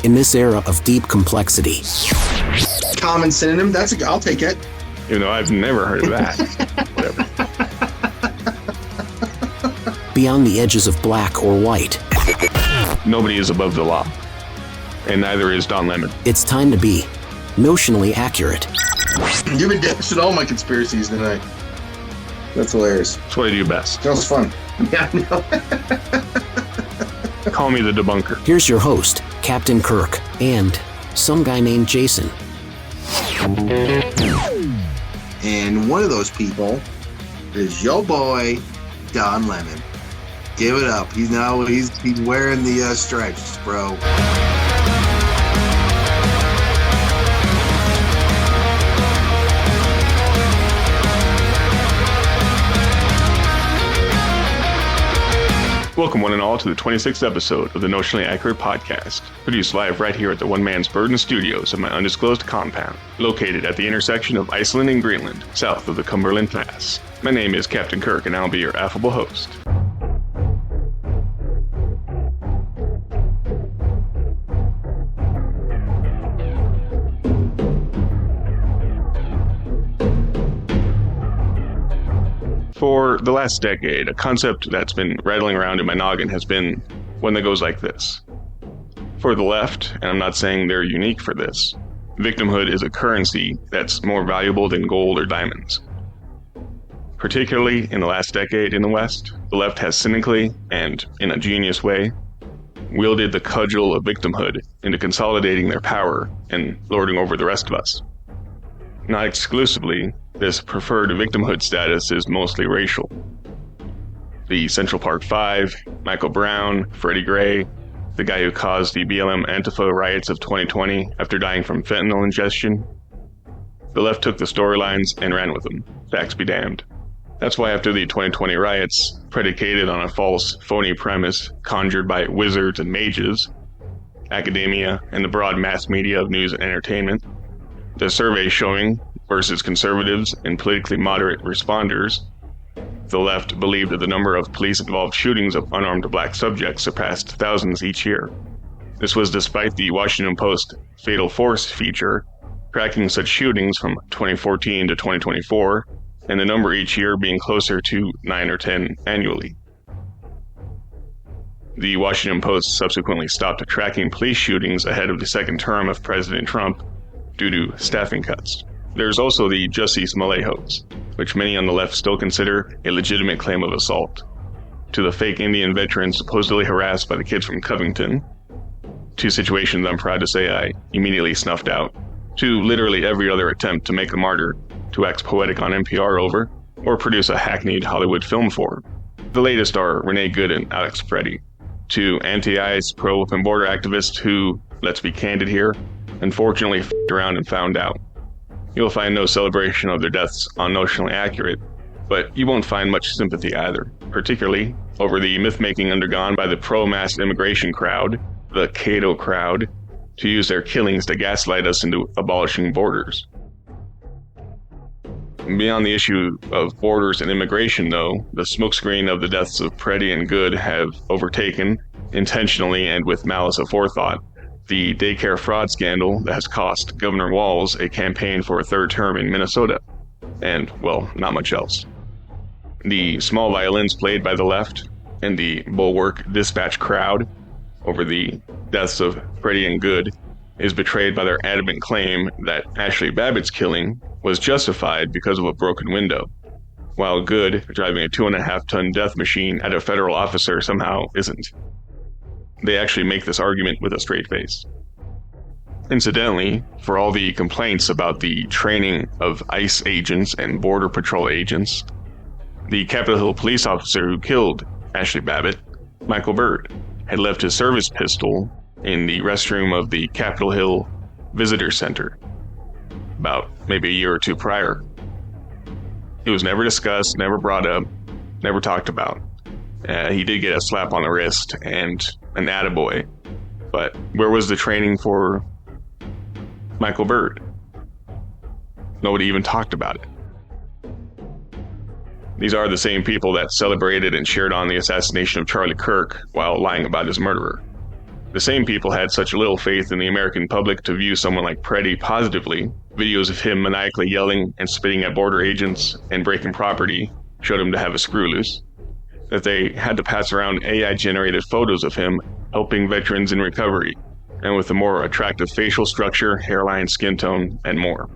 In this era of deep complexity, common synonym, I'll take it. Even though I've never heard of that. Whatever. Beyond the edges of black or white, Nobody is above the law. And neither is Don Lemon. it's time to be notionally accurate. You've been dashing all my conspiracies tonight. That's hilarious. That's what I do best. That was fun. Yeah, I know. Call me the debunker. Here's your host, Captain Kirk, and some guy named Jason. And one of those people is your boy, Don Lemon. Give it up. He's wearing the stripes, bro. Welcome one and all to the 26th episode of the Notionally Accurate Podcast, produced live right here at the One Man's Burden Studios of my undisclosed compound, located at the intersection of Iceland and Greenland, south of the Cumberland Pass. My name is Captain Kirk, and I'll be your affable host. For the last decade, a concept that's been rattling around in my noggin has been one that goes like this. For the left, and I'm not saying they're unique for this, victimhood is a currency that's more valuable than gold or diamonds. Particularly in the last decade in the West, the left has cynically, and in a genius way, wielded the cudgel of victimhood into consolidating their power and lording over the rest of us. Not exclusively, this preferred victimhood status is mostly racial. The Central Park Five, Michael Brown, Freddie Gray, the guy who caused the BLM Antifa riots of 2020 after dying from fentanyl ingestion. The left took the storylines and ran with them. Facts be damned. That's why after the 2020 riots, predicated on a false, phony premise conjured by wizards and mages, academia, and the broad mass media of news and entertainment, the survey showing versus conservatives and politically moderate responders, the left believed that the number of police-involved shootings of unarmed black subjects surpassed thousands each year. This was despite the Washington Post Fatal Force feature tracking such shootings from 2014 to 2024, and the number each year being closer to 9 or 10 annually. The Washington Post subsequently stopped tracking police shootings ahead of the second term of President Trump due to staffing cuts. There's also the Jussie Smollett hoax, which many on the left still consider a legitimate claim of assault, to the fake Indian veteran supposedly harassed by the kids from Covington, two situations I'm proud to say I immediately snuffed out, to literally every other attempt to make a martyr, to wax poetic on NPR over, or produce a hackneyed Hollywood film for. The latest are Renee Good and Alex Preddy, two anti-ICE pro-open border activists who, let's be candid here, unfortunately f***ed around and found out. You'll find no celebration of their deaths on Notionally Accurate, but you won't find much sympathy either, particularly over the myth-making undergone by the pro-mass immigration crowd, the Cato crowd, to use their killings to gaslight us into abolishing borders. Beyond the issue of borders and immigration, though, the smokescreen of the deaths of Preddy and Good have overtaken, intentionally and with malice aforethought, the daycare fraud scandal that has cost Governor Walz a campaign for a third term in Minnesota, and, well, not much else. The small violins played by the left and the bulwark dispatch crowd over the deaths of Preddy and Good is betrayed by their adamant claim that Ashley Babbitt's killing was justified because of a broken window, while Good, driving a 2.5-ton death machine at a federal officer, somehow isn't. They actually make this argument with a straight face. Incidentally, for all the complaints about the training of ICE agents and Border Patrol agents, the Capitol Hill police officer who killed Ashley Babbitt, Michael Byrd, had left his service pistol in the restroom of the Capitol Hill Visitor Center about maybe a year or two prior. It was never discussed, never brought up, never talked about. He did get a slap on the wrist and an attaboy, but where was the training for Michael Byrd? Nobody even talked about it. These are the same people that celebrated and cheered on the assassination of Charlie Kirk while lying about his murderer. The same people had such little faith in the American public to view someone like Preddy positively. Videos of him maniacally yelling and spitting at border agents and breaking property showed him to have a screw loose. That they had to pass around AI-generated photos of him helping veterans in recovery, and with a more attractive facial structure, hairline, skin tone, and more.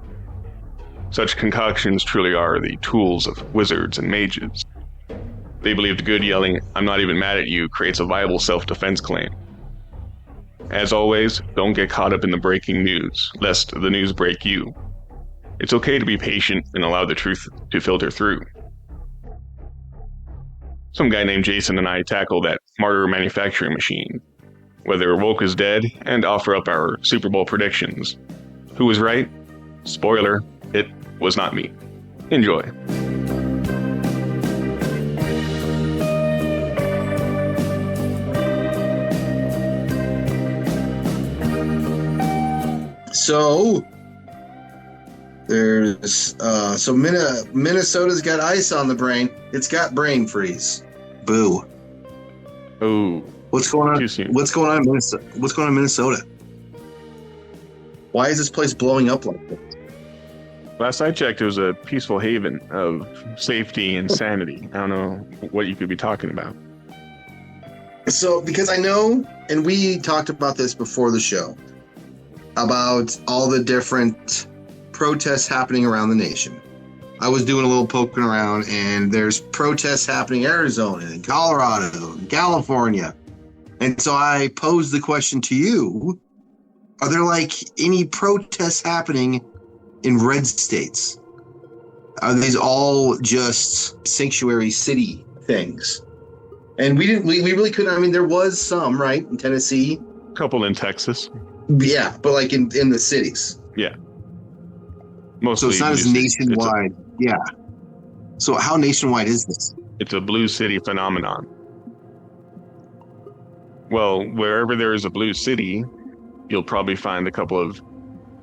Such concoctions truly are the tools of wizards and mages. They believed good yelling, "I'm not even mad at you," creates a viable self-defense claim. As always, don't get caught up in the breaking news, lest the news break you. It's okay to be patient and allow the truth to filter through. Some guy named Jason and I tackle that Martyr Manufacturing Machine, whether woke is dead, and offer up our Super Bowl predictions. Who was right? Spoiler, it was not me. Enjoy. So there's Minnesota's got ice on the brain. It's got brain freeze. Boo. Oh. What's going on? Too soon. What's going on in Minnesota? What's going on in Minnesota? Why is this place blowing up like this? Last I checked, it was a peaceful haven of safety and sanity. I don't know what you could be talking about. So, because I know, and we talked about this before the show, about all the different protests happening around the nation. I was doing a little poking around, and there's protests happening in Arizona, and Colorado, and California. And so I posed the question to you, are there like any protests happening in red states? Are these all just sanctuary city things? And we really couldn't. I mean, there was some, right, in Tennessee. A couple in Texas. Yeah, but like in the cities. Yeah. Mostly. So it's not as nationwide. Yeah. So how nationwide is this? It's a blue city phenomenon. Well, wherever there is a blue city, you'll probably find a couple of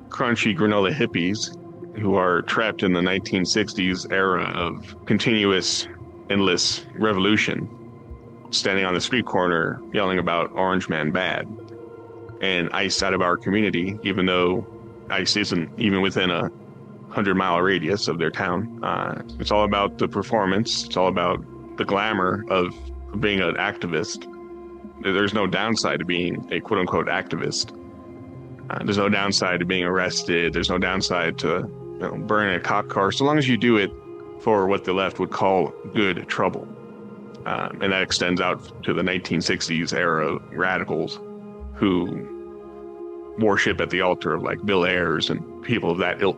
crunchy granola hippies who are trapped in the 1960s era of continuous, endless revolution, standing on the street corner yelling about Orange Man bad, and ICE out of our community, even though ICE isn't even within a 100-mile radius of their town. It's all about the performance. It's all about the glamour of being an activist. There's no downside to being a quote-unquote activist. There's no downside to being arrested. There's no downside to burning a cop car, so long as you do it for what the left would call good trouble. And that extends out to the 1960s era radicals who worship at the altar of like Bill Ayers and people of that ilk.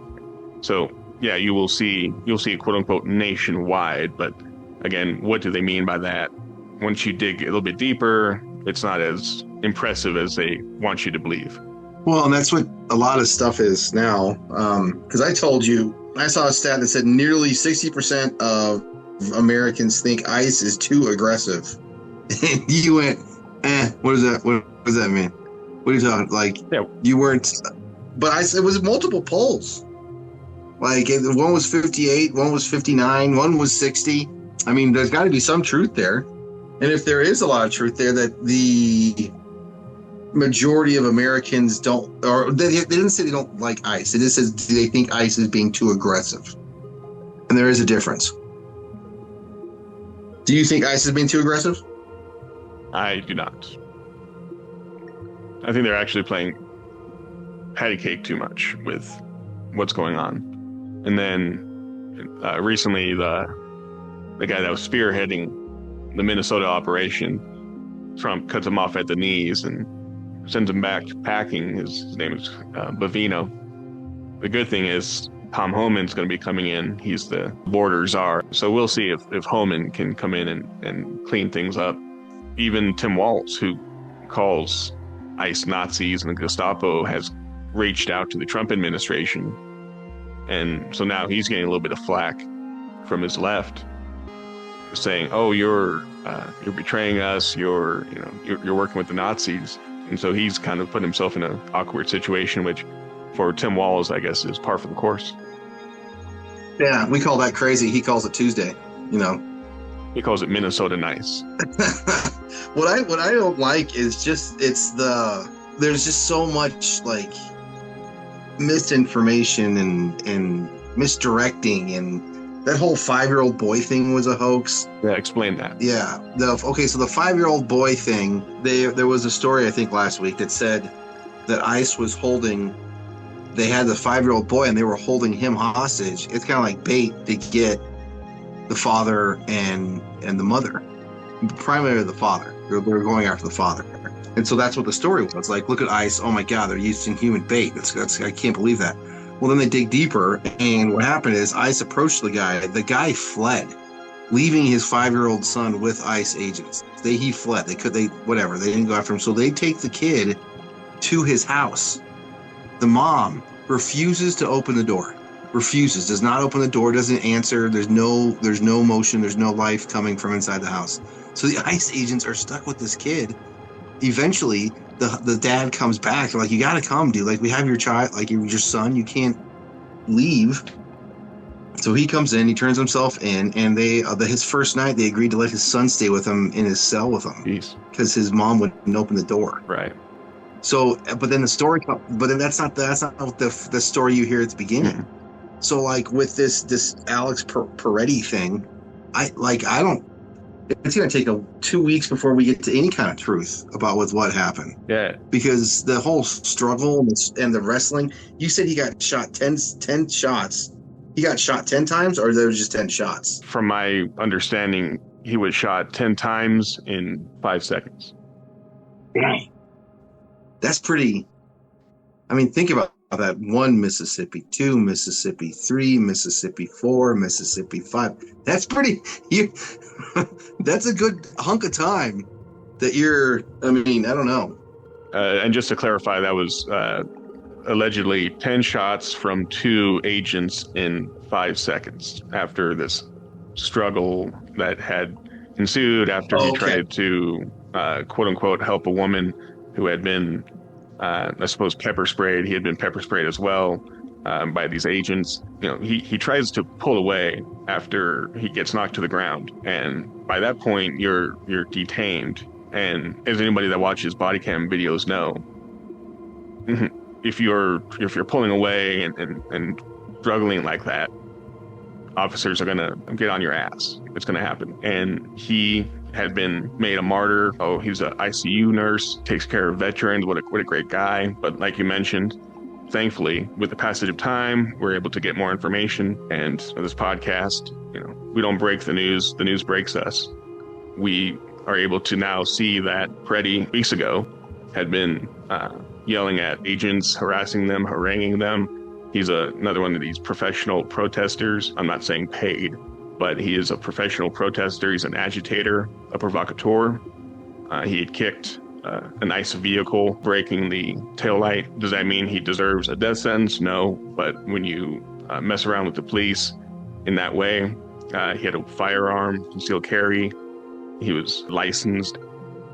So yeah, you'll see it quote unquote nationwide, but again, what do they mean by that? Once you dig a little bit deeper, it's not as impressive as they want you to believe. Well, and that's what a lot of stuff is now. Because I told you, I saw a stat that said nearly 60% of Americans think ICE is too aggressive. And you went, what is that? What does that mean? What are you talking? Like, yeah. You weren't, but it was multiple polls. Like, one was 58, one was 59, one was 60. I mean, there's got to be some truth there. And if there is a lot of truth there, that the majority of Americans don't, or they didn't say they don't like ICE. It just says they think ICE is being too aggressive. And there is a difference. Do you think ICE is being too aggressive? I do not. I think they're actually playing patty cake too much with what's going on. And then recently, the guy that was spearheading the Minnesota operation, Trump cuts him off at the knees and sends him back packing. His name is Bavino. The good thing is Tom Homan's going to be coming in. He's the border czar. So we'll see if Homan can come in and clean things up. Even Tim Walz, who calls ICE Nazis and the Gestapo, has reached out to the Trump administration. And so now he's getting a little bit of flack from his left, saying, "Oh, you're betraying us. You're working with the Nazis." And so he's kind of put himself in an awkward situation, which for Tim Walz, I guess, is par for the course. Yeah, we call that crazy. He calls it Tuesday. He calls it Minnesota nice. What I don't like is just there's just so much like misinformation and misdirecting, and that whole 5-year-old boy thing was a hoax. Yeah, explain that. Yeah. So the 5-year-old boy thing, there was a story I think last week that said that ICE was they had the 5-year-old boy and they were holding him hostage. It's kind of like bait to get the father and the mother, primarily the father. They're going after the father. And so that's what the story was. Like, look at ICE. Oh my God, they're using human bait. That's I can't believe that. Well, then they dig deeper, and what happened is ICE approached the guy. The guy fled, leaving his 5-year-old son with ICE agents. He fled. They didn't go after him. So they take the kid to his house. The mom refuses to open the door. Does not open the door, doesn't answer. There's no motion, there's no life coming from inside the house. So the ICE agents are stuck with this kid. Eventually, the dad comes back. They're like, you gotta come, dude. Like, we have your child, like your son, you can't leave. So he comes in, he turns himself in, and his first night they agreed to let his son stay with him in his cell with him. Because his mom wouldn't open the door. Right. So, but then that's not the story you hear at the beginning. Mm-hmm. So, like, with this Alex Peretti thing, it's going to take 2 weeks before we get to any kind of truth about what happened. Yeah. Because the whole struggle and the wrestling, you said he got shot 10 shots. He got shot 10 times, or there was just 10 shots? From my understanding, he was shot 10 times in 5 seconds. Dang. That's pretty. I mean, think about that. 1 Mississippi, 2 Mississippi, 3 Mississippi, 4 Mississippi, 5. That's pretty. That's a good hunk of time that you're. I mean, I don't know. And just to clarify, that was allegedly 10 shots from 2 agents in 5 seconds after this struggle that had ensued after he tried to quote unquote help a woman who had been, I suppose, pepper sprayed. He had been pepper sprayed as well by these agents. You know, he tries to pull away after he gets knocked to the ground, and by that point, you're detained. And as anybody that watches body cam videos know, if you're pulling away and struggling like that, officers are gonna get on your ass. It's gonna happen. And he had been made a martyr. Oh, he's an ICU nurse, takes care of veterans. What a great guy. But like you mentioned, thankfully, with the passage of time, we're able to get more information. And this podcast, we don't break the news. The news breaks us. We are able to now see that Peretti, weeks ago, had been yelling at agents, harassing them, haranguing them. He's another one of these professional protesters. I'm not saying paid, but he is a professional protester. He's an agitator, a provocateur. He had kicked an ICE vehicle, breaking the taillight. Does that mean he deserves a death sentence? No, but when you mess around with the police in that way, he had a firearm, concealed carry. He was licensed,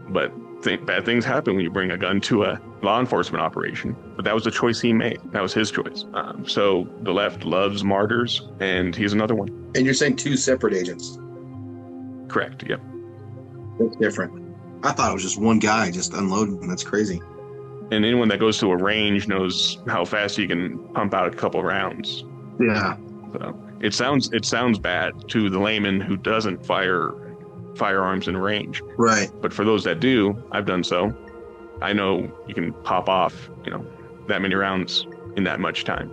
but bad things happen when you bring a gun to a law enforcement operation. But that was the choice he made. That was his choice. So the left loves martyrs, and he's another one. And you're saying 2 separate agents? Correct, yep. That's different. I thought it was just one guy just unloading. That's crazy. And anyone that goes to a range knows how fast you can pump out a couple rounds. Yeah. So it sounds bad to the layman who doesn't fire firearms in range. Right. But for those that do, I've done so. I know you can pop off, that many rounds in that much time.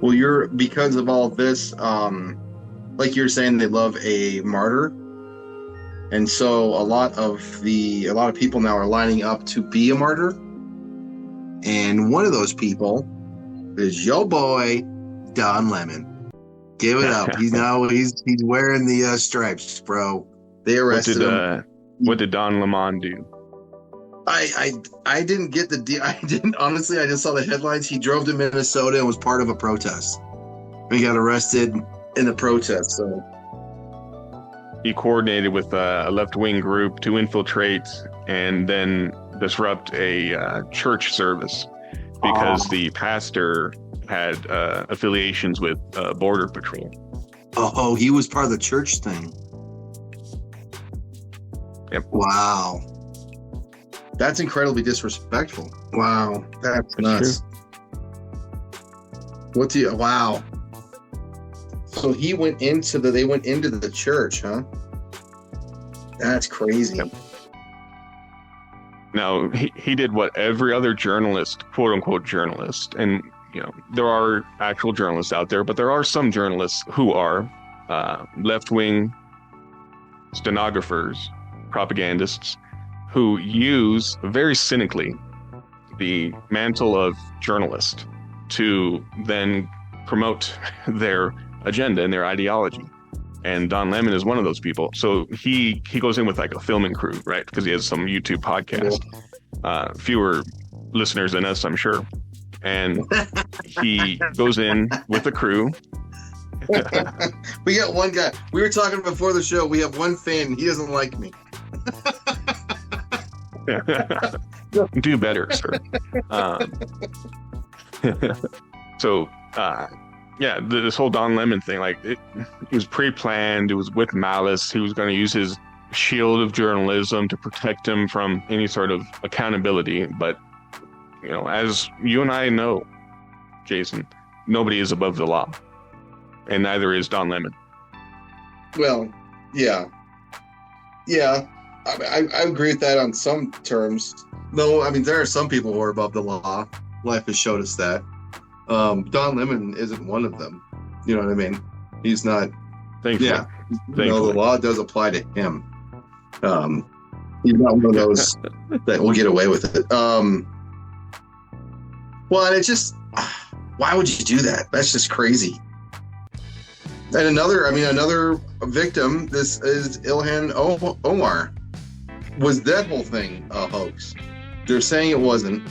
Well, because of all of this, like you're saying, they love a martyr. And so a lot of people now are lining up to be a martyr. And one of those people is your boy, Don Lemon. Give it up. He's wearing the stripes, bro. They arrested him. What did Don Lemon do? I didn't get the deal. I didn't, honestly. I just saw the headlines. He drove to Minnesota and was part of a protest. He got arrested in the protest. So he coordinated with a left-wing group to infiltrate and then disrupt a church service because the pastor had affiliations with Border Patrol. Oh, he was part of the church thing. Yep. Wow. That's incredibly disrespectful. Wow. That's nuts. True. Wow. So they went into the church, huh? That's crazy. Yep. Now, he did what every other journalist, quote unquote journalist, and there are actual journalists out there, but there are some journalists who are left-wing stenographers, propagandists, who use very cynically the mantle of journalist to then promote their agenda and their ideology. And Don Lemon is one of those people. So he goes in with like a filming crew, right? Because he has some YouTube podcast. Fewer listeners than us, I'm sure. And he goes in with a crew. We got one guy. We were talking before the show. We have one fan. He doesn't like me. Do better, sir. So, this whole Don Lemon thing, like it was pre-planned. It was with malice. He was going to use his shield of journalism to protect him from any sort of accountability. But, as you and I know, Jason, nobody is above the law, and neither is Don Lemon. Well, yeah. I agree with that on some terms. No, I mean, there are some people who are above the law. Life has showed us that. Don Lemon isn't one of them. You know what I mean? He's not. Thankfully. Yeah. No, the law does apply to him. He's not one of those that will get away with it. Well, and it's just, why would you do that? That's just crazy. And another victim, this is Ilhan Omar. Was that whole thing a hoax? They're saying it wasn't.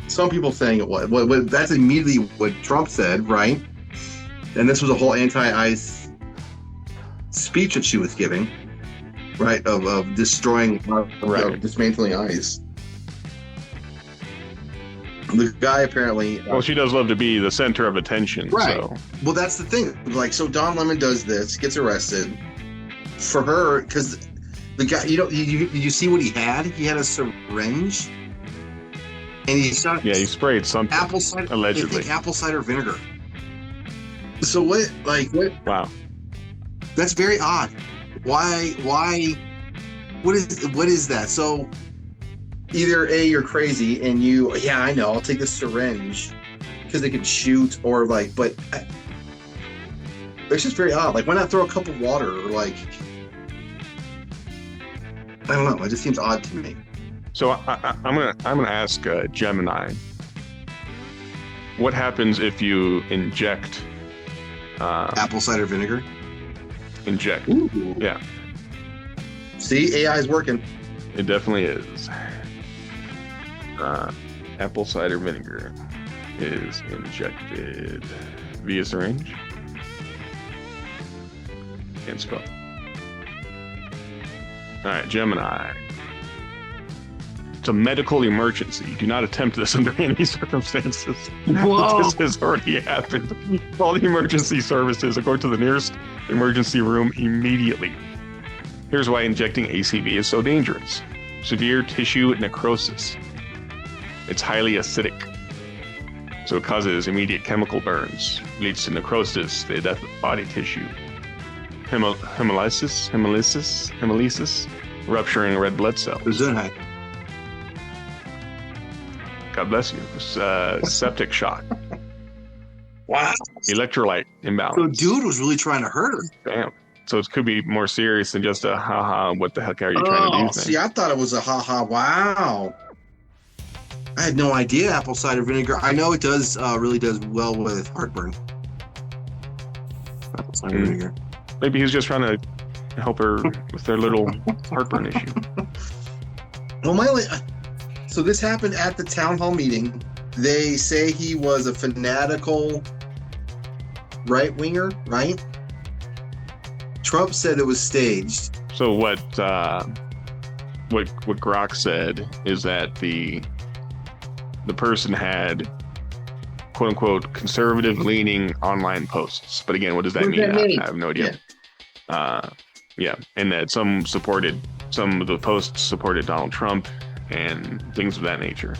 Some people saying it was. That's immediately what Trump said, right? And this was a whole anti-ICE speech that she was giving, right? Of destroying, of dismantling ICE. The guy apparently. Well, she does love to be the center of attention, right? So. Well, that's the thing. Like, so Don Lemon does this, gets arrested. For her, because the guy, you see what he had? He had a syringe. And he sprayed something. Apple cider, allegedly. Apple cider vinegar. So what? Wow. That's very odd. Why? What is that? So either A, you're crazy, and I know, I'll take the syringe because they can shoot, or but it's just very odd. Like, why not throw a cup of water, or I don't know. It just seems odd to me. So I'm gonna ask Gemini, what happens if you inject apple cider vinegar? Inject. Ooh. Yeah. See, AI is working. It definitely is. Apple cider vinegar is injected via syringe. Can't spell. All right, Gemini. It's a medical emergency. Do not attempt this under any circumstances. Whoa. This has already happened. Call the emergency services or go to the nearest emergency room immediately. Here's why injecting ACV is so dangerous. Severe tissue necrosis. It's highly acidic, so it causes immediate chemical burns, leads to necrosis, the death of body tissue. Hemolysis, rupturing red blood cells. Gesundheit. God bless you. Septic shock. Wow. Electrolyte imbalance. So dude was really trying to hurt her. Damn. So it could be more serious than just a haha, what the heck are you trying to do thing. See, I thought it was a haha, wow. I had no idea apple cider vinegar. I know it does really does well with heartburn. Apple cider vinegar. Maybe he was just trying to help her with their little heartburn issue. Well, so this happened at the town hall meeting. They say he was a fanatical right-winger, right? Trump said it was staged. So what Grok said is that the person had quote unquote conservative leaning online posts. But again, what does that mean? I have no idea. Yeah. And that some supported some of the posts supported Donald Trump and things of that nature.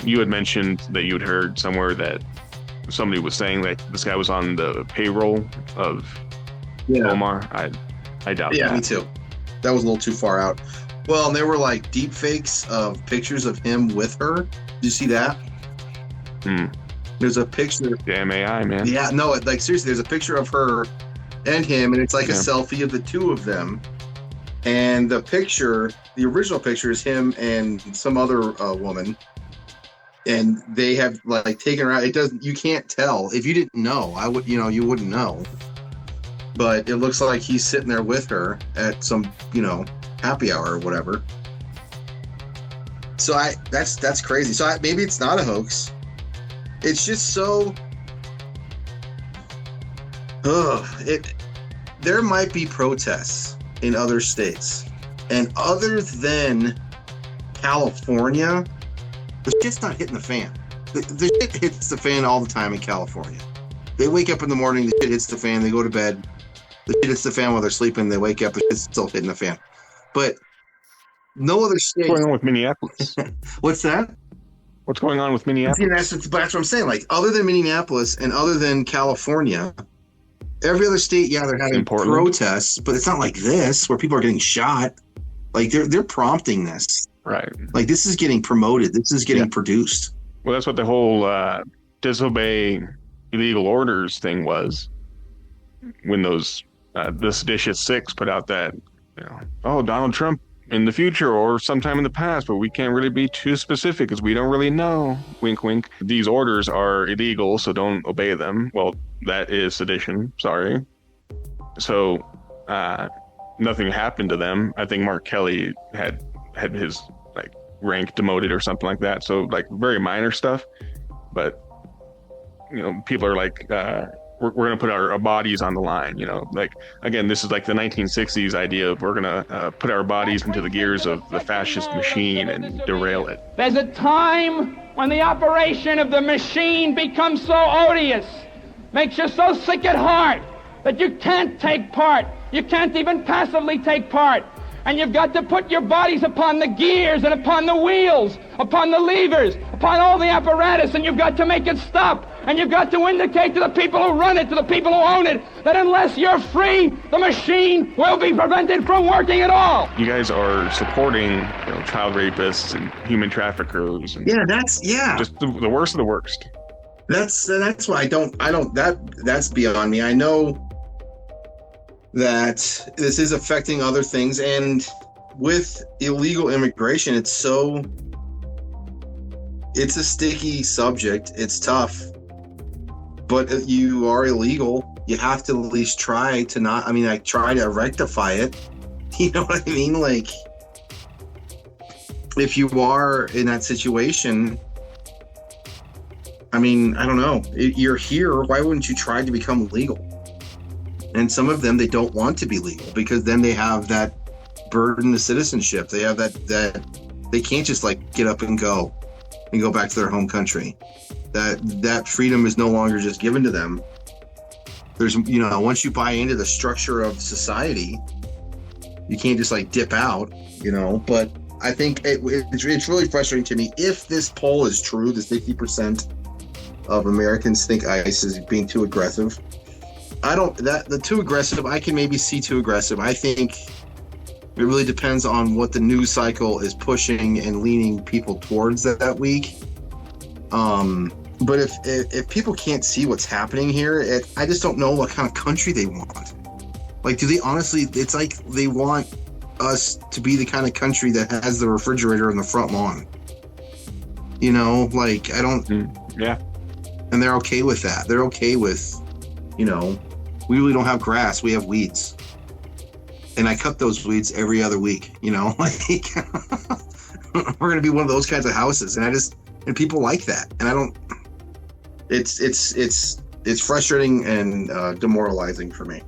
You had mentioned that you had heard somewhere that somebody was saying that this guy was on the payroll of Omar. I doubt that. Yeah, me too. That was a little too far out. Well, and there were like deep fakes of pictures of him with her. Did you see that? There's a picture. Damn AI, man. Yeah, no, like seriously, there's a picture of her and him, and it's like a selfie of the two of them. And the picture, the original picture, is him and some other woman, and they have like taken her out. It doesn't. You can't tell if you didn't know. You wouldn't know. But it looks like he's sitting there with her at some, happy hour or whatever. So that's crazy. So maybe it's not a hoax. It's just so. There might be protests in other states, and other than California, the shit's not hitting the fan. The shit hits the fan all the time in California. They wake up in the morning, the shit hits the fan. They go to bed, the shit hits the fan while they're sleeping. They wake up, the shit's still hitting the fan. But no other state. What's going on with Minneapolis? What's that? What's going on with Minneapolis? Yeah, that's what I'm saying. Like, other than Minneapolis and other than California, every other state, they're having protests, but it's not like this where people are getting shot. Like, they're prompting this. Right. Like, this is getting promoted. This is getting produced. Well, that's what the whole disobey illegal orders thing was. When those the seditious six put out that, Donald Trump in the future or sometime in the past, but we can't really be too specific because we don't really know. Wink, wink. These orders are illegal, so don't obey them. Well, that is sedition. Sorry. So nothing happened to them. I think Mark Kelly had his rank demoted or something like that. So very minor stuff. But people are we're going to put our bodies on the line, again, this is like the 1960s idea of we're going to put our bodies into the gears of the fascist machine and derail it. There's a time when the operation of the machine becomes so odious, makes you so sick at heart that you can't take part. You can't even passively take part. And you've got to put your bodies upon the gears and upon the wheels, upon the levers, upon all the apparatus, and you've got to make it stop. And you've got to indicate to the people who run it, to the people who own it, that unless you're free, the machine will be prevented from working at all. You guys are supporting child rapists and human traffickers. And just the worst of the worst. That's why that's beyond me. I know that this is affecting other things, and with illegal immigration, it's a sticky subject. It's tough, but you are illegal. You have to at least try to try to rectify it. You know what I mean? Like, if you are in that situation, I don't know. You're here. Why wouldn't you try to become legal? And some of them, they don't want to be legal because then they have that burden of citizenship. They have that they can't just get up and go back to their home country. That freedom is no longer just given to them. There's, once you buy into the structure of society, you can't just dip out, But I think it's really frustrating to me. If this poll is true, the 60% of Americans think ICE is being too aggressive. The too aggressive, I can maybe see too aggressive. I think it really depends on what the news cycle is pushing and leaning people towards that week. But if people can't see what's happening here, I just don't know what kind of country they want. Do they honestly, it's like they want us to be the kind of country that has the refrigerator on the front lawn. I don't... Yeah. And they're okay with that. They're okay with, we really don't have grass. We have weeds. And I cut those weeds every other week, we're going to be one of those kinds of houses. And people like that. And it's frustrating and demoralizing for me.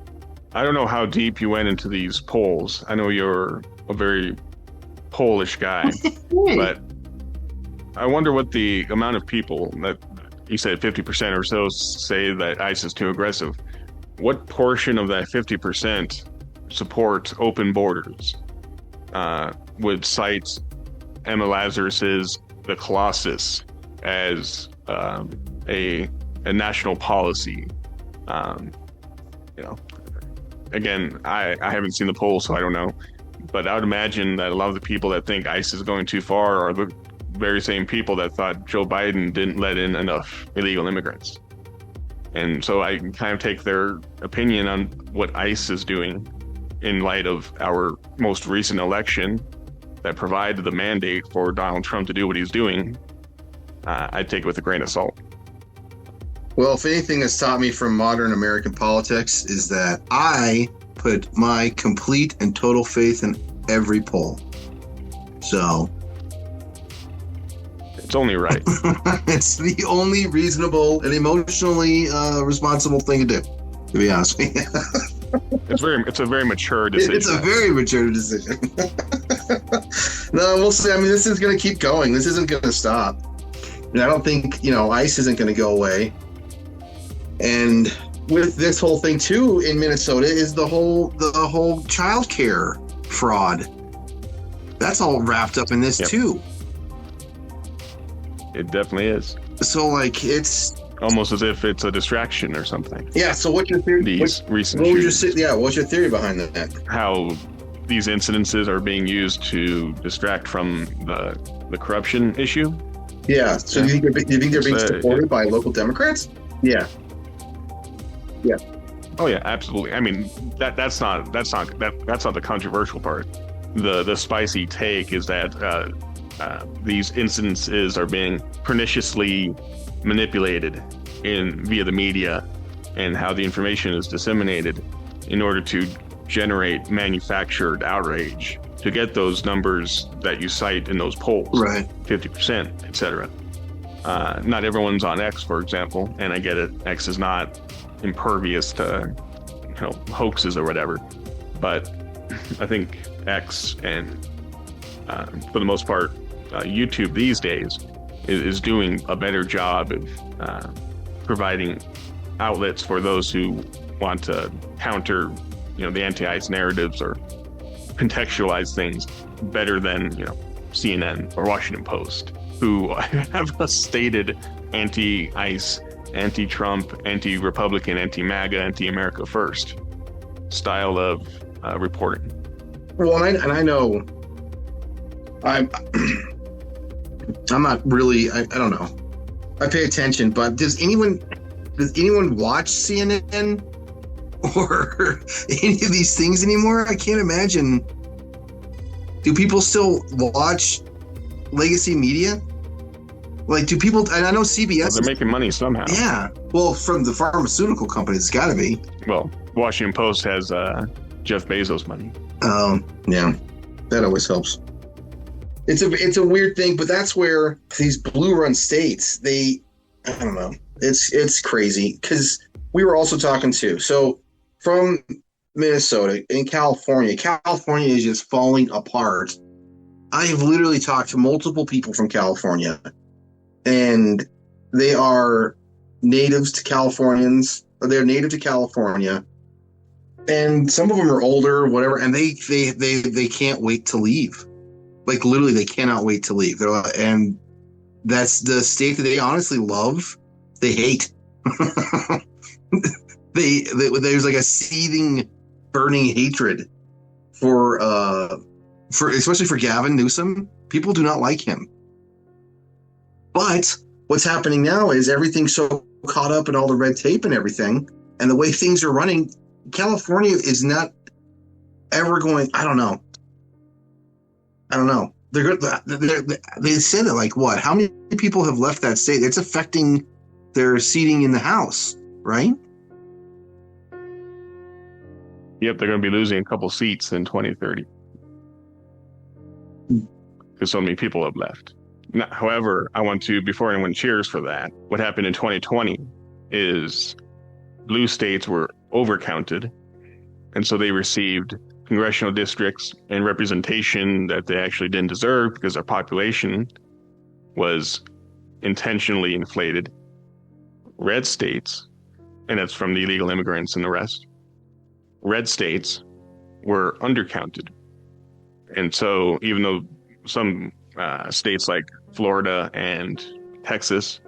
I don't know how deep you went into these polls. I know you're a very Polish guy, but I wonder what the amount of people that you said 50% or so say that ICE is too aggressive. What portion of that 50% support open borders? would cite Emma Lazarus's The Colossus as a national policy. Again, I haven't seen the poll, so I don't know. But I would imagine that a lot of the people that think ICE is going too far are the very same people that thought Joe Biden didn't let in enough illegal immigrants. And so I can kind of take their opinion on what ICE is doing in light of our most recent election that provided the mandate for Donald Trump to do what he's doing. I'd take it with a grain of salt. Well, if anything that's taught me from modern American politics is that I put my complete and total faith in every poll. So it's only right. It's the only reasonable and emotionally responsible thing to do, to be honest with you. It's a very mature decision. It's a very mature decision. No, we'll see. I mean, this is going to keep going. This isn't going to stop. And I don't think, ICE isn't going to go away. And with this whole thing too in Minnesota is the whole child care fraud. That's all wrapped up in this too. It definitely is. So it's almost as if it's a distraction or something. Yeah. So what's your theory? What's your theory behind that? How these incidences are being used to distract from the corruption issue? Yeah. So do you think they're being supported by local Democrats? Yeah. Yeah. Oh yeah, absolutely. I mean, that's not the controversial part. The spicy take is that these instances are being perniciously manipulated via the media, and how the information is disseminated in order to generate manufactured outrage to get those numbers that you cite in those polls, right? 50%, etc. Not everyone's on X, for example, and I get it. X is not impervious to hoaxes or whatever, but I think X and for the most part YouTube these days is doing a better job of providing outlets for those who want to counter the anti-ICE narratives or contextualize things better than CNN or Washington Post, who have a stated anti-ICE, anti-Trump, anti-Republican, anti-MAGA, anti-America first style of reporting. Well, and I know I'm not really, I don't know. I pay attention, but does anyone watch CNN or any of these things anymore? I can't imagine. Do people still watch legacy media? Do people, and I know CBS. They're making money somehow. Yeah. Well, from the pharmaceutical companies, it's got to be. Well, Washington Post has Jeff Bezos money. Yeah. That always helps. It's a weird thing, but that's where these blue run states, I don't know. It's crazy, because we were also talking too. So from Minnesota and California is just falling apart. I have literally talked to multiple people from California, and they are natives to Californians. They're native to California, and some of them are older, whatever, and they can't wait to leave. Literally, they cannot wait to leave. And that's the state that they honestly love. They hate. There's a seething, burning hatred for especially for Gavin Newsom. People do not like him. But what's happening now is everything's so caught up in all the red tape and everything, and the way things are running, California is not ever going. I don't know. They said that what? How many people have left that state? It's affecting their seating in the House, right? Yep, they're going to be losing a couple seats in 2030 because so many people have left. Now, however, I want to, before anyone cheers for that, what happened in 2020 is blue states were overcounted, and so they received congressional districts and representation that they actually didn't deserve because their population was intentionally inflated. Red states, and that's from the illegal immigrants and the rest, red states were undercounted. And so even though some states like Florida and Texas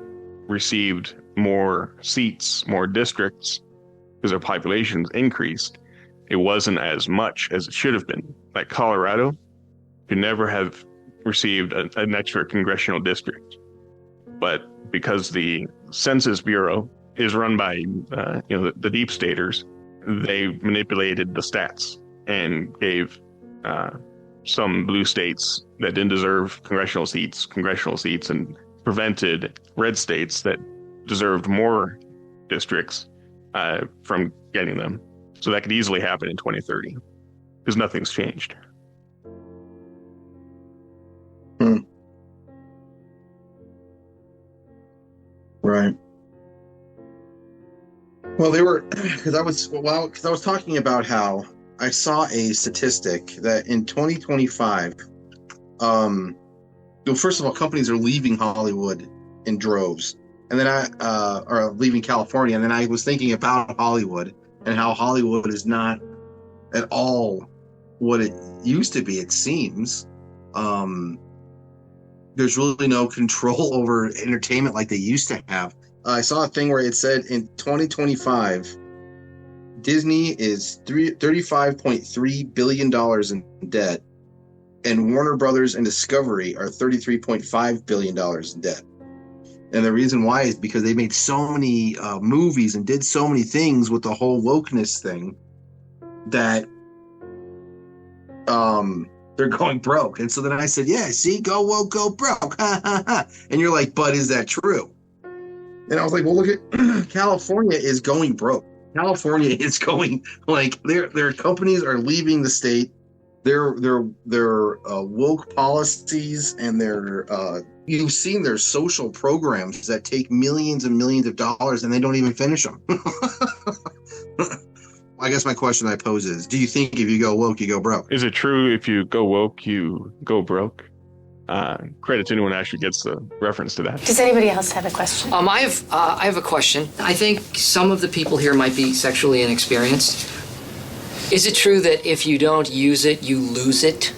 received more seats, more districts, because their populations increased, it wasn't as much as it should have been. Like Colorado could never have received an extra congressional district. But because the Census Bureau is run by the deep staters, they manipulated the stats and gave some blue states that didn't deserve congressional seats, and prevented red states that deserved more districts from getting them. So that could easily happen in 2030 because nothing's changed. Right. Well, they were, because I was talking about how I saw a statistic that in 2025, first of all, companies are leaving Hollywood in droves, and then are leaving California, and then I was thinking about Hollywood and how Hollywood is not at all what it used to be. It seems there's really no control over entertainment like they used to have. I saw a thing where it said in 2025, Disney is $35.3 billion in debt, and Warner Brothers and Discovery are $33.5 billion in debt. And the reason why is because they made so many movies and did so many things with the whole wokeness thing that they're going broke. And so then I said, yeah, see, go woke, go broke. And you're like, but is that true? And I was like, well, look at California is going broke. California is going, like, their companies are leaving the state. Their woke policies and their you've seen their social programs that take millions and millions of dollars and they don't even finish them. I guess my question I pose is, do you think if you go woke, you go broke? Is it true if you go woke, you go broke? Credit to anyone who actually gets the reference to that. Does anybody else have a question? I have a question. I think some of the people here might be sexually inexperienced. Is it true that if you don't use it, you lose it?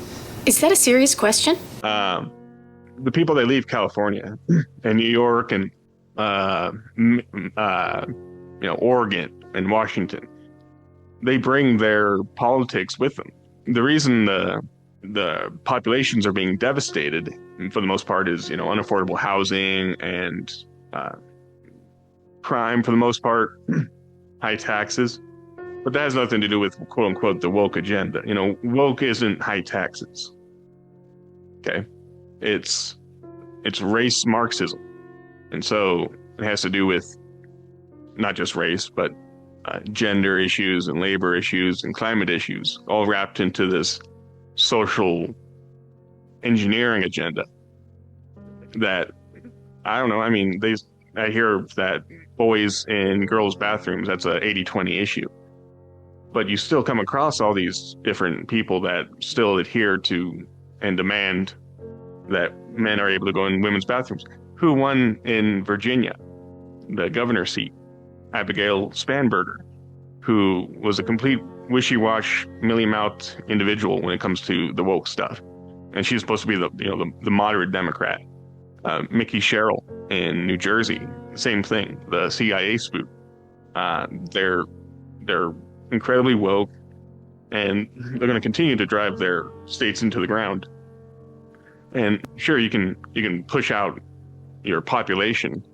Is that a serious question? The people that leave California and New York and Oregon and Washington, they bring their politics with them. The reason the populations are being devastated, for the most part, is unaffordable housing and crime, for the most part, high taxes. But that has nothing to do with quote unquote the woke agenda. Woke isn't high taxes. Okay, it's race Marxism, and so it has to do with not just race, but gender issues and labor issues and climate issues, all wrapped into this social engineering agenda that, I don't know, I mean, I hear that boys in girls' bathrooms, that's a 80-20 issue. But you still come across all these different people that still adhere to and demand that men are able to go in women's bathrooms. Who won in Virginia, the governor's seat? Abigail Spanberger, who was a complete wishy-wash, mealy-mouthed individual when it comes to the woke stuff, and she's supposed to be the moderate Democrat. Mickey Sherrill in New Jersey, same thing. The CIA spook. They're incredibly woke, and they're going to continue to drive their states into the ground. And sure, you can push out your population,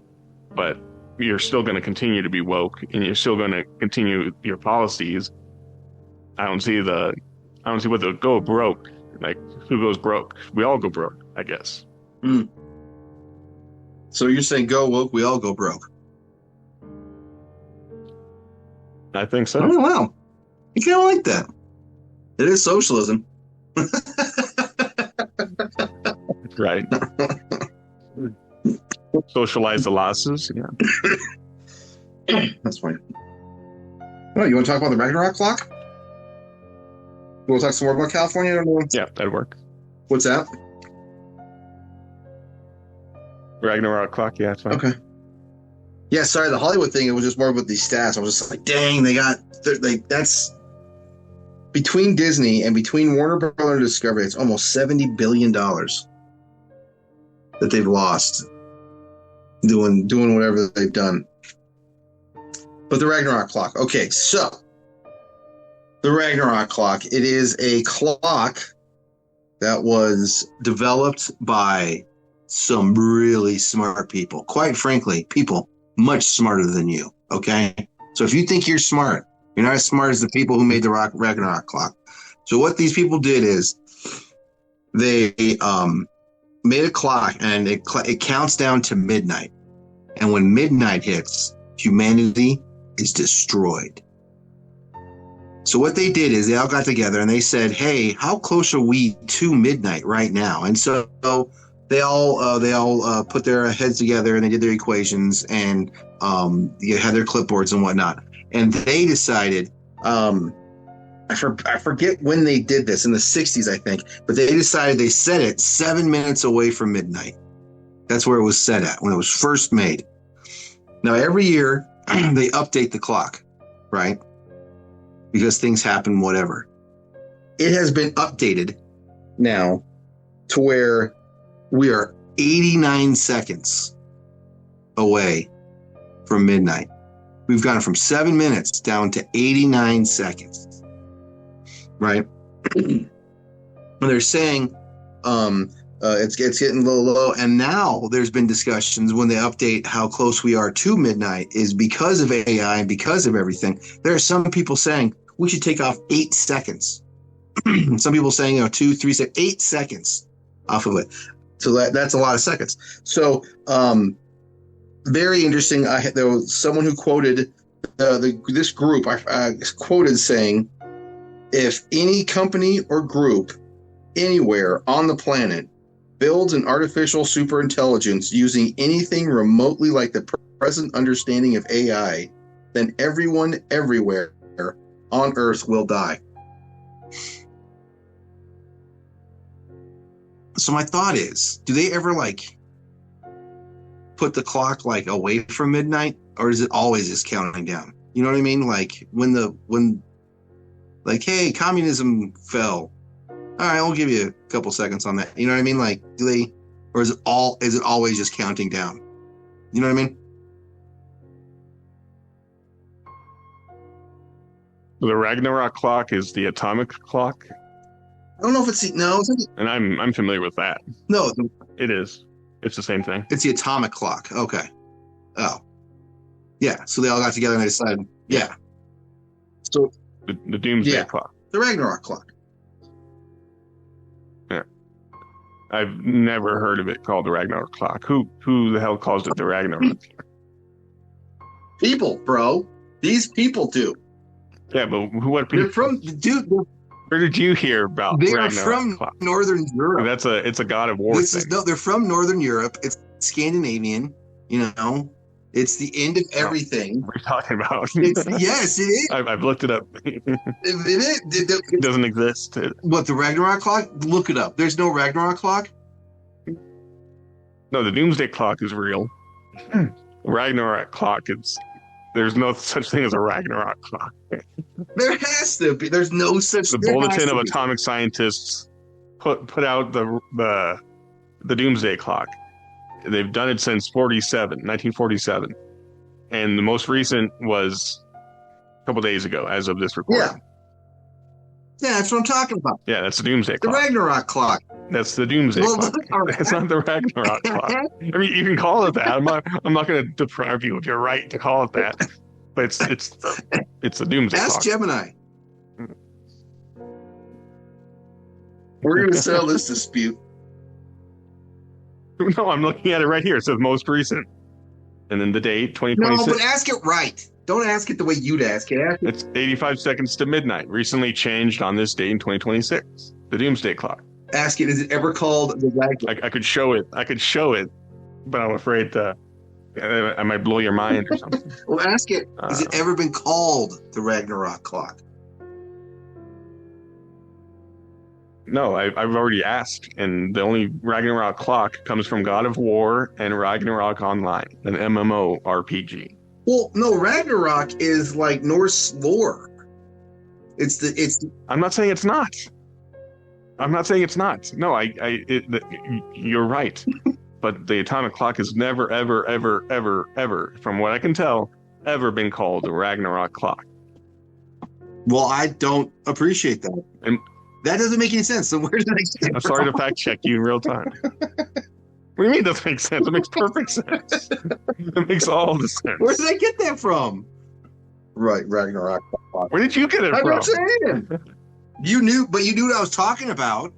but you're still going to continue to be woke, and you're still going to continue your policies. I don't see what the go broke. Like, who goes broke? We all go broke, I guess. So you're saying go woke, we all go broke? I think so. Oh, wow. You kind of like that. It is socialism. Right. Socialize the losses. Yeah. That's fine. Oh, you want to talk about the Ragnarok clock? You want to talk some more about California? Yeah, that'd work. What's that? Ragnarok clock, yeah, it's fine. Okay. Yeah, sorry, the Hollywood thing, it was just more about these stats. I was just like, dang, between Disney and between Warner Brothers and Discovery, it's almost $70 billion that they've lost doing whatever they've done. But the Ragnarok clock. Okay, so the Ragnarok clock. It is a clock that was developed by some really smart people. Quite frankly, people much smarter than you. Okay, so if you think you're smart, you're not as smart as the people who made the Ragnarok clock. So what these people did is they made a clock, and it counts down to midnight. And when midnight hits, humanity is destroyed. So what they did is they all got together and they said, "Hey, how close are we to midnight right now?" And so they all put their heads together and they did their equations and you had their clipboards and whatnot. And they decided, I forget when they did this, in the 60s, I think, but they decided they set it 7 minutes away from midnight. That's where it was set at when it was first made. Now, every year they update the clock, right? Because things happen, whatever. It has been updated now to where we are 89 seconds away from midnight. We've gone from 7 minutes down to 89 seconds, right? And they're saying it's getting a little low. And now there's been discussions when they update how close we are to midnight is because of AI and because of everything. There are some people saying we should take off 8 seconds. Some people saying 2, 3, 8 seconds off of it. So that's a lot of seconds. So very interesting. There was someone who quoted this group. I quoted saying, if any company or group anywhere on the planet builds an artificial superintelligence using anything remotely like the present understanding of AI, then everyone everywhere on Earth will die. So my thought is, do they ever put the clock away from midnight, or is it always just counting down? You know what I mean? When hey, communism fell. All right, I'll give you a couple seconds on that. You know what I mean? Do they, or is it always just counting down? You know what I mean? The Ragnarok clock is the atomic clock. I don't know if it's and I'm familiar with that. No, it is. It's the same thing. It's the atomic clock. Okay. Oh, yeah. So they all got together and they decided, yeah. So the Doomsday clock. The Ragnarok clock. Yeah. I've never heard of it called the Ragnarok clock. Who the hell calls it the Ragnarok? People, bro. These people do. Yeah, but what people? They're from, dude. Where did you hear about? They Ragnarok are from clock? Northern Europe. It's a God of War thing. They're from Northern Europe. It's Scandinavian. You know, it's the end of everything. What are you talking about? Yes, it is. I've looked it up. It is. It doesn't exist. What, the Ragnarok clock? Look it up. There's no Ragnarok clock. No, the Doomsday clock is real. Ragnarok clock is. There's no such thing as a Ragnarok clock. There has to be. There's no such. The Bulletin of Atomic Scientists put out the Doomsday clock. They've done it since 1947. And the most recent was a couple days ago, as of this recording. Yeah, that's what I'm talking about. Yeah, that's the Doomsday clock. The Ragnarok clock. That's the Doomsday clock. That's not the Ragnarok clock. I mean, you can call it that. I'm not going to deprive you of your right to call it that. But it's the Doomsday clock. Ask Gemini. We're going to settle this dispute. No, I'm looking at it right here. It says most recent. And then the date, 2026. No, but ask it right. Don't ask it the way you'd ask it. It's 85 seconds to midnight. Recently changed on this date in 2026. The Doomsday clock. Ask it, is it ever called the Ragnarok? I could show it. But I'm afraid I might blow your mind or something. Well, ask it, has it ever been called the Ragnarok clock? No, I've already asked, and the only Ragnarok clock comes from God of War and Ragnarok Online, an MMO RPG. Well, no, Ragnarok is like Norse lore. It's. I'm not saying it's not. I'm not saying it's not. No, you're right. But the atomic clock has never, ever, ever, ever, ever, from what I can tell, ever been called the Ragnarok clock. Well, I don't appreciate that. And that doesn't make any sense. So where did I get it I'm sorry to fact check you in real time. What do you mean it doesn't make sense? It makes perfect sense. It makes all the sense. Where did I get that from? Right, Ragnarok clock. Where did you get it I'm from? not saying. You knew what I was talking about.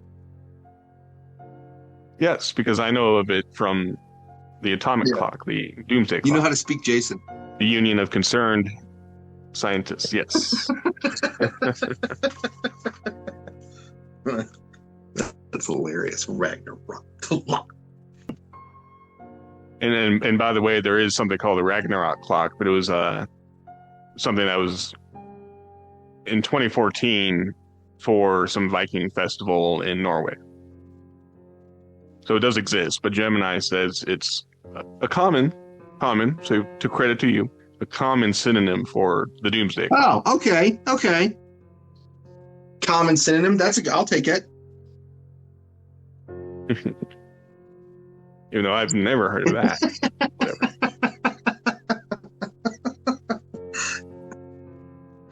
Yes, because I know of it from the atomic clock, the doomsday clock. You know how to speak, Jason. The Union of Concerned Scientists, yes. That's hilarious. Ragnarok clock. And by the way, there is something called the Ragnarok clock, but it was something that was in 2014 for some Viking festival in Norway. So it does exist, but Gemini says it's a common, so to credit to you, a common synonym for the doomsday clock. Oh, okay. Common synonym. I'll take it. Even though I've never heard of that.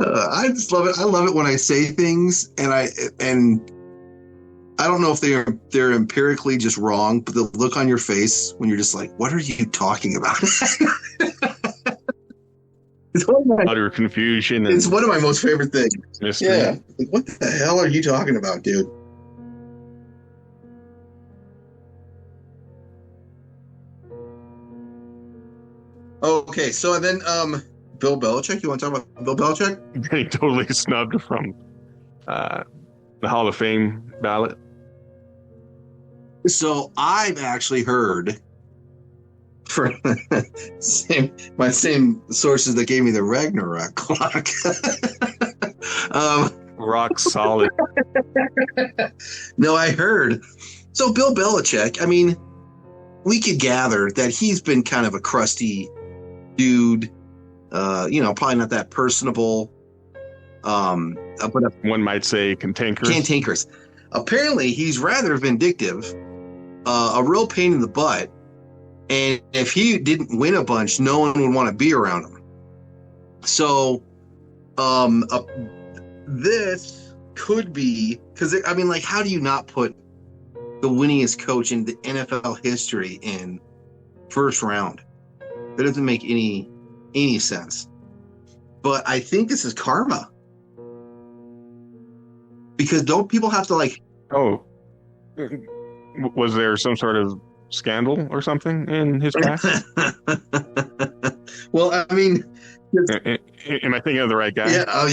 I just love it. I love it when I say things and I don't know if they're empirically just wrong, but the look on your face when you're just like, what are you talking about? It's utter confusion. It's one of my most favorite things. Mystery. Yeah. Like, what the hell are you talking about, dude? Okay, so then Bill Belichick. You want to talk about Bill Belichick? Getting totally snubbed from the Hall of Fame ballot. So I've actually heard from my same sources that gave me the Ragnarok clock. Rock solid. No, I heard. So Bill Belichick, I mean, we could gather that he's been kind of a crusty dude, probably not that personable. But one might say cantankerous. Apparently, he's rather vindictive, a real pain in the butt. And if he didn't win a bunch, no one would want to be around him. So, this could be because how do you not put the winningest coach in the NFL history in first round? That doesn't make any sense. But I think this is karma. Because don't people have to Oh, was there some sort of scandal or something in his past? Well, I mean, am I thinking of the right guy? Yeah. Oh,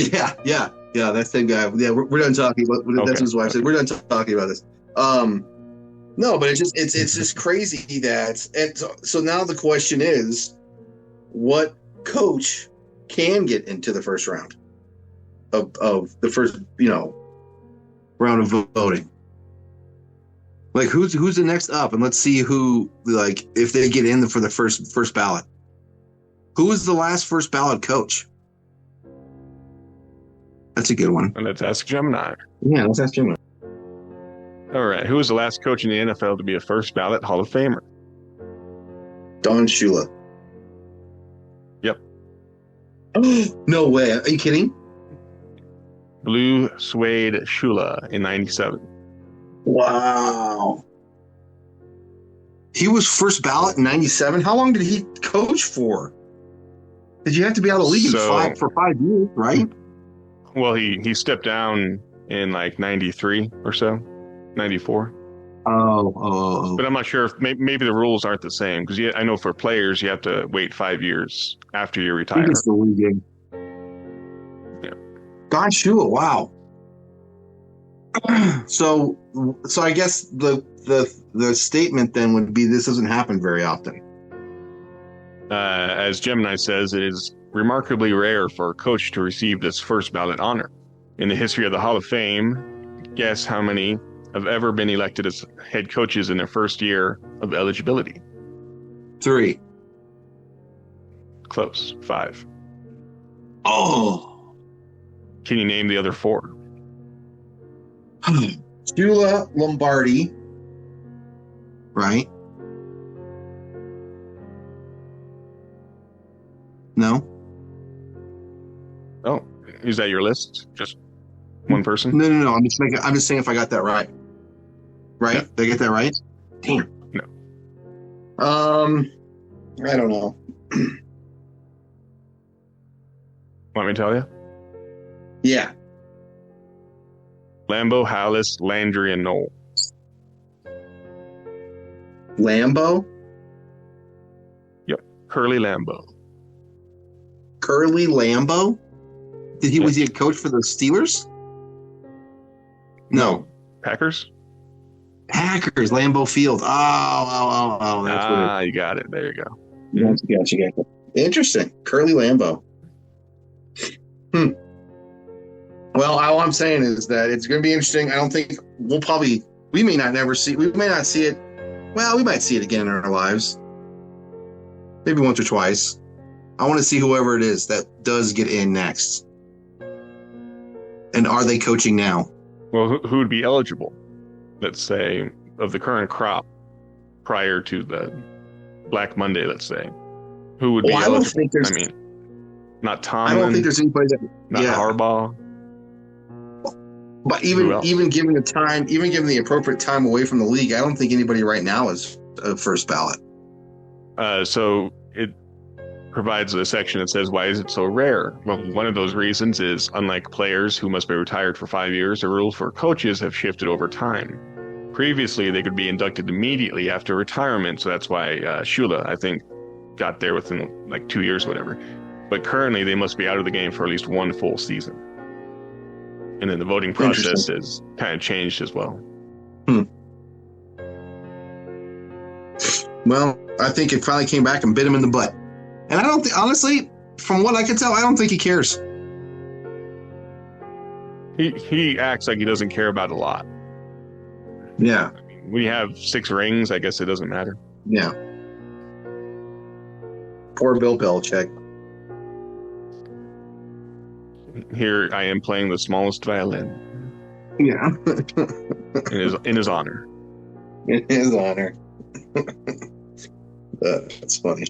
yeah. That same guy. Yeah, we're done talking about. That's what his wife said. We're done talking about this. No, but it's just crazy that. And so now the question is, what coach can get into the first round of the first round of voting? Like who's the next up, and let's see who if they get in for the first ballot. Who was the last first ballot coach? That's a good one. And let's ask Gemini. Yeah, let's ask Gemini. All right, who was the last coach in the NFL to be a first ballot Hall of Famer? Don Shula. Yep. No way. Are you kidding? Blue Suede Shula in 97. Wow. He was first ballot in 97. How long did he coach for? Did you have to be out of the league for 5 years, right? Well, he stepped down in 93 or so, 94. Oh. But I'm not sure if maybe the rules aren't the same because I know for players you have to wait 5 years after you retire. It's the league. Yeah. Don Shula, wow. So I guess the statement then would be this doesn't happen very often. As Gemini says, it is remarkably rare for a coach to receive this first ballot honor. In the history of the Hall of Fame, guess how many have ever been elected as head coaches in their first year of eligibility? 3. Close. 5. Oh. Can you name the other 4? Shula Lombardi, right? No. Oh, is that your list? Just one person? No. I'm just saying if I got that right. Right? Yeah. Did I get that right? Damn. No. I don't know. Want me to tell you? Yeah. Lambo, Hallis, Landry, and Knoll. Lambo? Yep. Curly Lambo. Curly Lambo? Was he a coach for the Steelers? No. Packers? Packers, Lambeau Field. Oh, that's what you got it. There you go. Gotcha. Interesting. Curly Lambeau. Well, all I'm saying is that it's going to be interesting. I don't think we may not see it. Well, we might see it again in our lives. Maybe once or twice. I want to see whoever it is that does get in next. And are they coaching now? Well, who would be eligible? Let's say, of the current crop prior to the Black Monday, let's say. Who would be eligible? Not Tomlin. I don't think there's anybody that... Not Harbaugh. But even given the appropriate time away from the league, I don't think anybody right now is a first ballot. So it provides a section that says, why is it so rare? Well, one of those reasons is, unlike players who must be retired for 5 years, the rules for coaches have shifted over time. Previously, they could be inducted immediately after retirement, so that's why Shula, I think, got there within like 2 years or whatever. But currently, they must be out of the game for at least 1 full season. And then the voting process has kind of changed as well. Well, I think it finally came back and bit him in the butt. And I don't think, honestly, from what I can tell, I don't think he cares. He acts like he doesn't care about a lot. Yeah. I mean, we have 6 rings. I guess it doesn't matter. Yeah. Poor Bill Belichick. Here I am playing the smallest violin. Yeah. in his honor. In his honor. That's funny.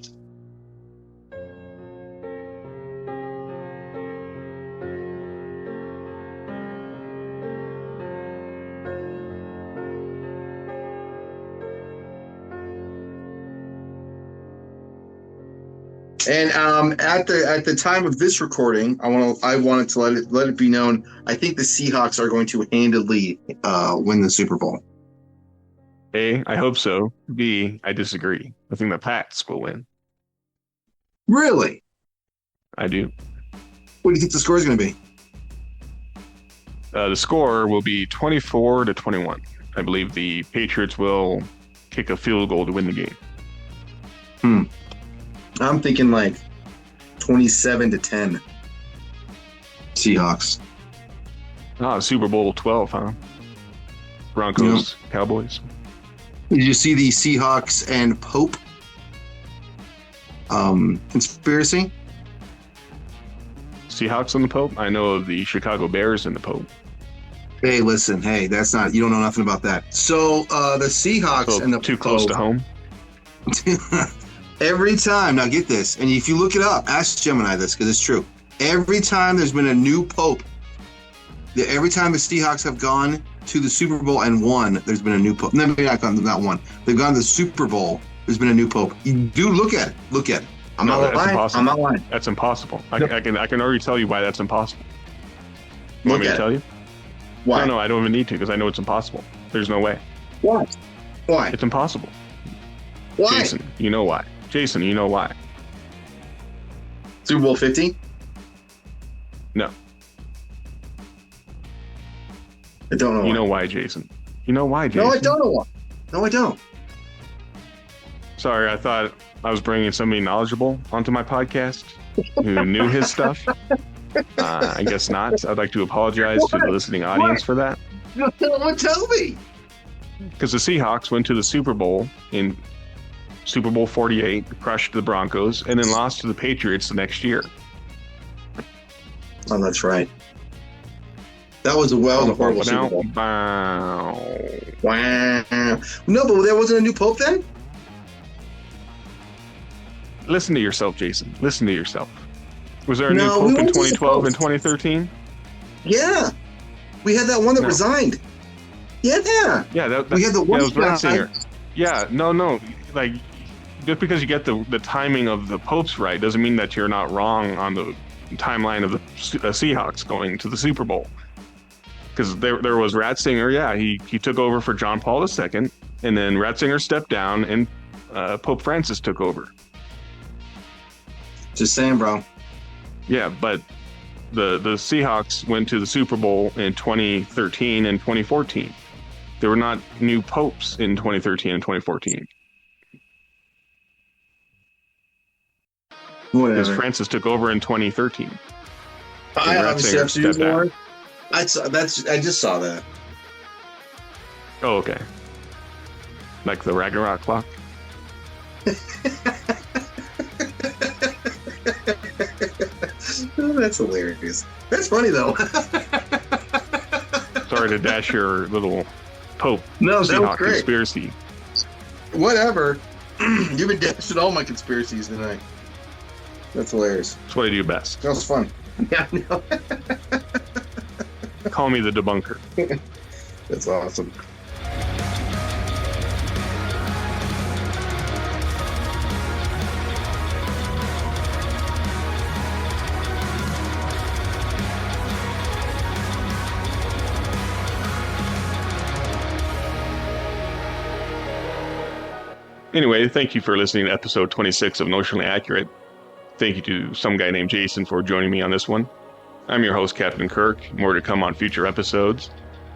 And at the time of this recording, I wanted to let it be known. I think the Seahawks are going to handily win the Super Bowl. A, I hope so. B, I disagree. I think the Pats will win. Really? I do. What do you think the score is going to be? The score will be 24-21. I believe the Patriots will kick a field goal to win the game. I'm thinking like 27-10. Seahawks. Super Bowl 12, huh? Broncos, yep. Cowboys. Did you see the Seahawks and Pope conspiracy? Seahawks and the Pope? I know of the Chicago Bears and the Pope. Hey, listen. Hey, that's not... You don't know nothing about that. So, the Seahawks and the too Pope... close to home? Every time... Now, get this. And if you look it up, ask Gemini this, because it's true. Every time there's been a new Pope, every time the Seahawks have gone to the Super Bowl and won, there's been a new Pope. No, maybe not one. They've gone to the Super Bowl, there's been a new Pope. You do look at it. Look at it. I'm not lying. That's impossible. I can already tell you why that's impossible. You want me to tell you? Why? No, I don't even need to, because I know it's impossible. There's no way. Why? It's impossible. Why? Jason, you know why. Jason, you know why. Super Bowl 50? No. I don't know why. You know why, Jason. You know why, Jason. No, I don't know why. No, I don't. Sorry, I thought I was bringing somebody knowledgeable onto my podcast who knew his stuff. I guess not. I'd like to apologize to the listening audience for that. No, tell me. Because the Seahawks went to the Super Bowl in Super Bowl 48, crushed the Broncos, and then lost to the Patriots the next year. Oh, that's right. That was a horrible Super Bowl. Wow. No, but there wasn't a new pope then? Listen to yourself, Jason. Listen to yourself. Was there a new No, pope we in weren't 2012 and supposed. 2013? Yeah. We had that one that No. resigned. Yeah. Yeah, that We had the one was guy- Ratzinger. Yeah, no. Like, just because you get the timing of the popes right doesn't mean that you're not wrong on the timeline of the Seahawks going to the Super Bowl. Because there was Ratzinger, yeah, he took over for John Paul II, and then Ratzinger stepped down, and Pope Francis took over. Just saying, bro. Yeah, but the Seahawks went to the Super Bowl in 2013 and 2014. There were not new popes in 2013 and 2014. Because Whatever. Francis took over in 2013. I And obviously Ratzinger have to use stepped down. more. I just saw that. Oh, okay. Like the Ragnarok clock? Oh, that's hilarious. That's funny though. Sorry to dash your little Pope No, that was Seahawk great. conspiracy. Whatever. You've been dashing all my conspiracies tonight. That's hilarious. That's what I do best. That was fun. Yeah, I know. Call me the debunker. That's awesome. Anyway, thank you for listening to episode 26 of Notionally Accurate. Thank you to some guy named Jason for joining me on this one. I'm your host, Captain Kirk. More to come on future episodes.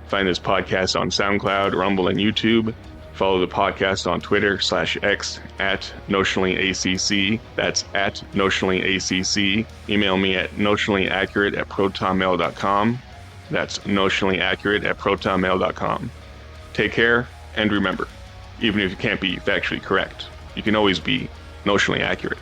Find this podcast on SoundCloud, Rumble, and YouTube. Follow the podcast on Twitter/X at NotionallyACC. That's at NotionallyACC. Email me at notionallyaccurate@protonmail.com. That's notionallyaccurate@protonmail.com. Take care, and remember, even if you can't be factually correct, you can always be notionally accurate.